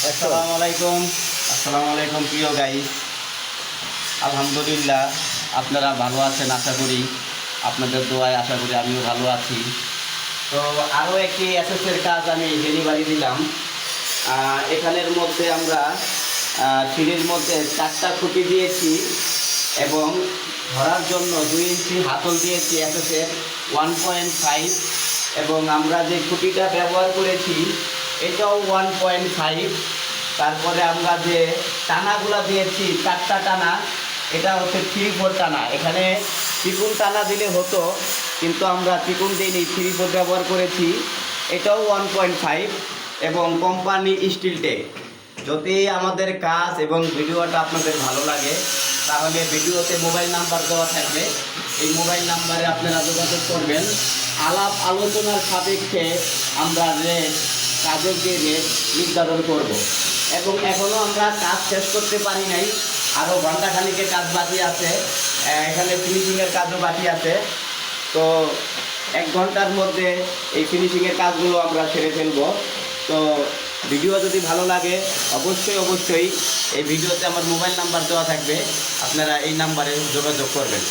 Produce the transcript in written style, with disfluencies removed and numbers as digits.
আসসালামু আলাইকুম প্রিয় গাইস। আলহামদুলিল্লাহ, আপনারা ভালো আছেন আশা করি। আপনাদের দোয়ায় আশা করি আমিও ভালো আছি। তো আরও একটি এসএসের কাজ আমি ডেলিভারি দিলাম। এখানের মধ্যে আমরা সিঁড়ির মধ্যে 4টা খুঁটি দিয়েছি এবং ধরার জন্য 2 ইঞ্চি হাতল দিয়েছি এসএসের 1.5, এবং আমরা যে খুঁটিটা ব্যবহার করেছি এটাও 1.5। তারপরে আমরা যে টানাগুলা দিয়েছি 4টা টানা, এটা হচ্ছে 3/4 টানা। এখানে চিকুন টানা দিলে হতো, কিন্তু আমরা চিকুন দিইনি, 3/4 ব্যবহার করেছি। এটাও 1.5 এবং কোম্পানি স্টিল টেক। যদি আমাদের কাজ এবং ভিডিওটা আপনাদের ভালো লাগে তাহলে ভিডিওতে মোবাইল নাম্বার দেওয়া থাকবে, এই মোবাইল নাম্বারে আপনারা যোগাযোগ করবেন। আলাপ আলোচনার সাপেক্ষে আমরা কাজের যে রেট নির্ধারণ করব। এবং এখনও আমরা কাজ শেষ করতে পারি নাই, আরও ঘন্টাখানিকের কাজ বাকি আছে। এখানে ফিনিশিংয়ের কাজও বাকি আছে। তো 1 ঘন্টার মধ্যে এই ফিনিশিংয়ের কাজগুলো আমরা সেরে ফেলব। তো ভিডিও যদি ভালো লাগে অবশ্যই এই ভিডিওতে আমার মোবাইল নাম্বার দেওয়া থাকবে, আপনারা এই নাম্বারে যোগাযোগ করবেন।